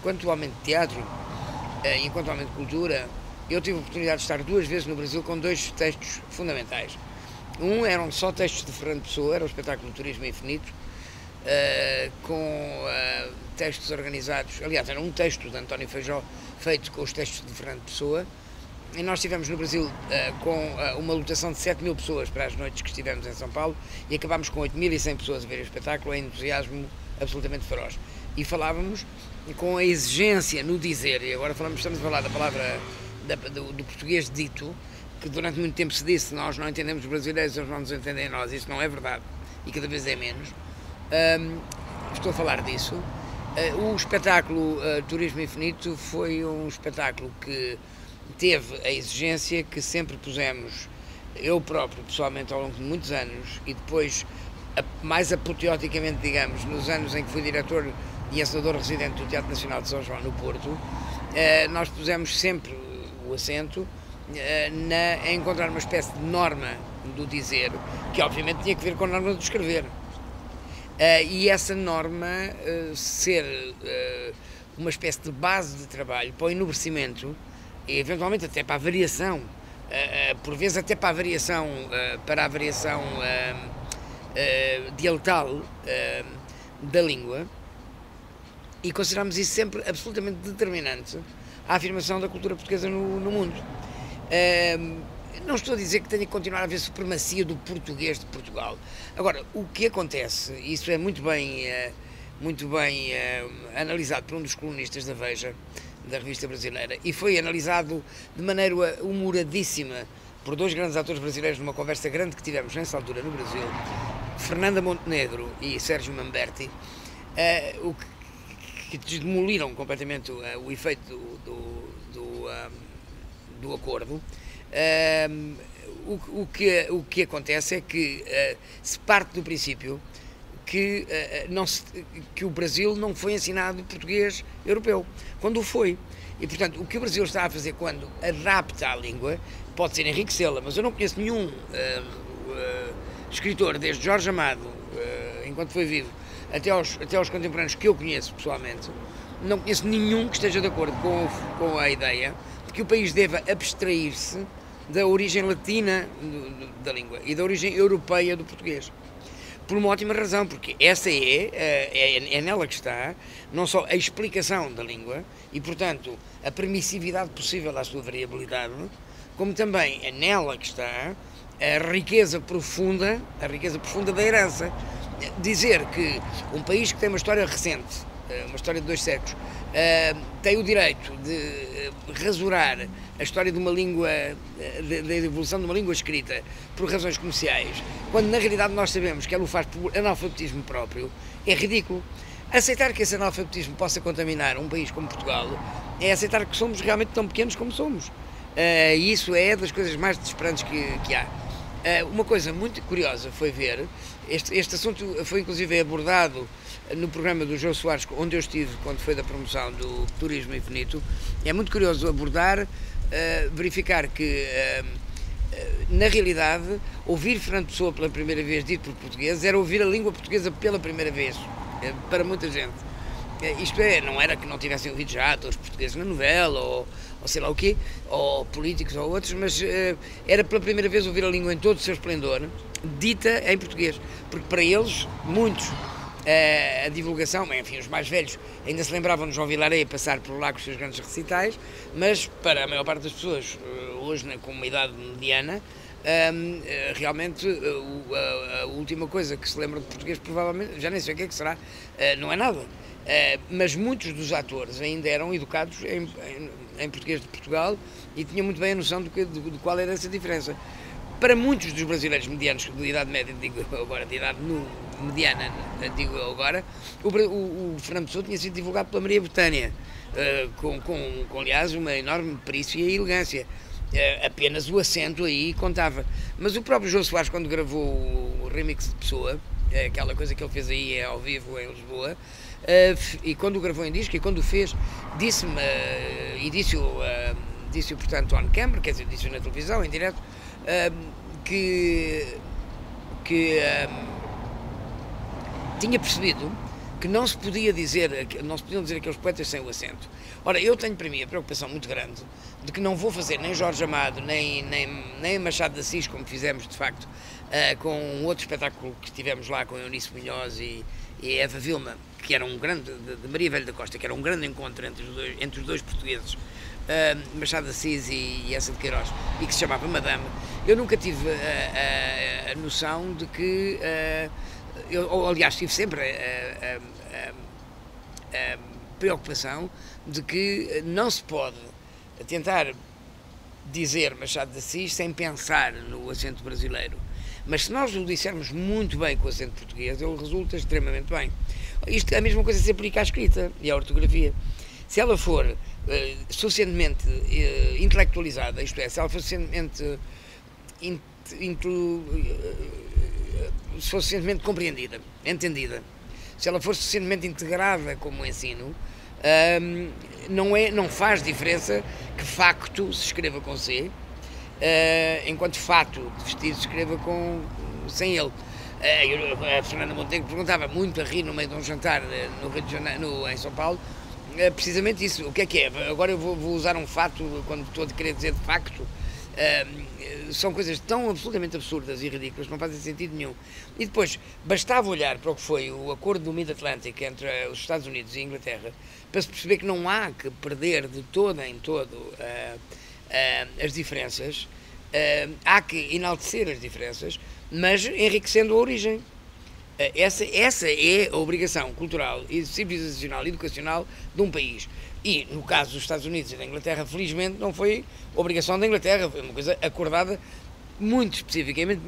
Enquanto homem de teatro, enquanto homem de cultura, eu tive a oportunidade de estar 2 vezes no Brasil com 2 textos fundamentais. Um eram só textos de Fernando Pessoa, era o espetáculo Turismo Infinito, com textos organizados, aliás, era um texto de António Feijó feito com os textos de Fernando Pessoa, e nós estivemos no Brasil com uma lotação de 7.000 pessoas para as noites que estivemos em São Paulo e acabámos com 8.100 pessoas a ver o espetáculo em entusiasmo absolutamente feroz. E falávamos com a exigência no dizer, e agora estamos a falar da palavra do português dito, que durante muito tempo se disse: nós não entendemos os brasileiros, eles não nos entendem a nós. Isso não é verdade e cada vez é menos. Estou a falar disso. O espetáculo Turismo Infinito foi um espetáculo que teve a exigência que sempre pusemos, eu próprio, pessoalmente, ao longo de muitos anos, e depois, mais apoteoticamente, digamos, nos anos em que fui diretor e encenador residente do Teatro Nacional de São João, no Porto, nós pusemos sempre o acento em encontrar uma espécie de norma do dizer, que obviamente tinha que ver com a norma do escrever. E essa norma ser uma espécie de base de trabalho para o enobrecimento, e eventualmente até para a variação, por vezes até para a variação, dialetal da língua, e consideramos isso sempre absolutamente determinante à afirmação da cultura portuguesa no mundo. Não estou a dizer que tenha que continuar a haver supremacia do português de Portugal. Agora, o que acontece, isso é muito bem analisado por um dos colunistas da Veja, da revista brasileira, e foi analisado de maneira humoradíssima por 2 grandes atores brasileiros numa conversa grande que tivemos nessa altura no Brasil, Fernanda Montenegro e Sérgio Mamberti, que demoliram completamente o efeito do acordo. O que acontece é que se parte do princípio que o Brasil não foi ensinado português europeu, quando o foi. E, portanto, o que o Brasil está a fazer quando adapta a língua pode ser enriquecê-la, mas eu não conheço nenhum escritor, desde Jorge Amado, enquanto foi vivo, até aos contemporâneos que eu conheço pessoalmente, não conheço nenhum que esteja de acordo com a ideia de que o país deva abstrair-se da origem latina da língua e da origem europeia do português. Por uma ótima razão, porque essa é nela que está não só a explicação da língua e, portanto, a permissividade possível à sua variabilidade, como também é nela que está a riqueza profunda da herança. Dizer que um país que tem uma história recente, uma história de 2 séculos, tem o direito de rasurar a história de uma língua, da evolução de uma língua escrita por razões comerciais, quando na realidade nós sabemos que ela o faz por analfabetismo próprio, é ridículo. Aceitar que esse analfabetismo possa contaminar um país como Portugal é aceitar que somos realmente tão pequenos como somos. E isso é das coisas mais desesperantes que há. Uma coisa muito curiosa foi ver, este assunto foi inclusive abordado no programa do João Soares, onde eu estive quando foi da promoção do Turismo Infinito. É muito curioso abordar, verificar que, na realidade, ouvir Fernando Pessoa pela primeira vez dito por portugueses era ouvir a língua portuguesa pela primeira vez, para muita gente. Isto é, não era que não tivessem ouvido já atores portugueses na novela, ou sei lá o quê, ou políticos ou outros, mas era pela primeira vez ouvir a língua em todo o seu esplendor, dita em português, porque para eles, muitos, a divulgação, enfim, os mais velhos ainda se lembravam de João Vilareia passar por lá com os seus grandes recitais, mas para a maior parte das pessoas, hoje com uma idade mediana, realmente a última coisa que se lembra de português, provavelmente, já nem sei o que é que será, não é nada. Mas muitos dos atores ainda eram educados em português de Portugal e tinham muito bem a noção de qual era essa diferença. Para muitos dos brasileiros medianos, de idade média, digo agora, de idade mediana, digo agora, o Fernando Pessoa tinha sido divulgado pela Maria Bethânia, com aliás, uma enorme perícia e elegância. Apenas o acento aí contava. Mas o próprio João Soares, quando gravou o remix de Pessoa, aquela coisa que ele fez aí ao vivo em Lisboa, e quando o gravou em disco e quando o fez, disse-me, e disse-o portanto on camera, quer dizer, disse-o na televisão, em direto, que tinha percebido que não se podia dizer, não se podiam dizer aqueles poetas sem o acento. Ora, eu tenho para mim a preocupação muito grande de que não vou fazer nem Jorge Amado, nem Machado de Assis, como fizemos de facto com um outro espetáculo que tivemos lá com Eunice Munhoz e Eva Vilma, que era um grande, de Maria Velho da Costa, que era um grande encontro entre os dois portugueses, Machado de Assis e essa de Queiroz, e que se chamava Madame. Eu nunca tive a noção de que, aliás, tive sempre a preocupação de que não se pode tentar dizer Machado de Assis sem pensar no acento brasileiro. Mas se nós o dissermos muito bem com o acento português, ele resulta extremamente bem. Isto, a mesma coisa se aplica à escrita e à ortografia. Se ela for suficientemente intelectualizada, isto é, se ela for suficientemente, suficientemente compreendida, entendida, se ela for suficientemente integrada como ensino, não faz diferença que facto se escreva com C, enquanto fato de vestir se escreva sem ele. A Fernanda Montenegro perguntava muito a rir no meio de um jantar no Rio de Janeiro, em São Paulo, precisamente isso. O que é? Agora eu vou usar um fato quando estou a querer dizer de facto. São coisas tão absolutamente absurdas e ridículas que não fazem sentido nenhum. E depois, bastava olhar para o que foi o acordo do Mid-Atlântico entre os Estados Unidos e a Inglaterra para se perceber que não há que perder de todo em todo as diferenças, há que enaltecer as diferenças, mas enriquecendo a origem. Essa é a obrigação cultural, civilizacional e educacional de um país. E, no caso dos Estados Unidos e da Inglaterra, felizmente não foi obrigação da Inglaterra, foi uma coisa acordada muito especificamente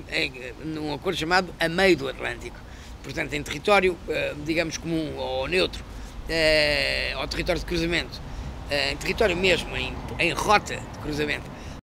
num acordo chamado a meio do Atlântico. Portanto, em território, digamos, comum ou neutro, ou território de cruzamento, em território mesmo, em rota de cruzamento,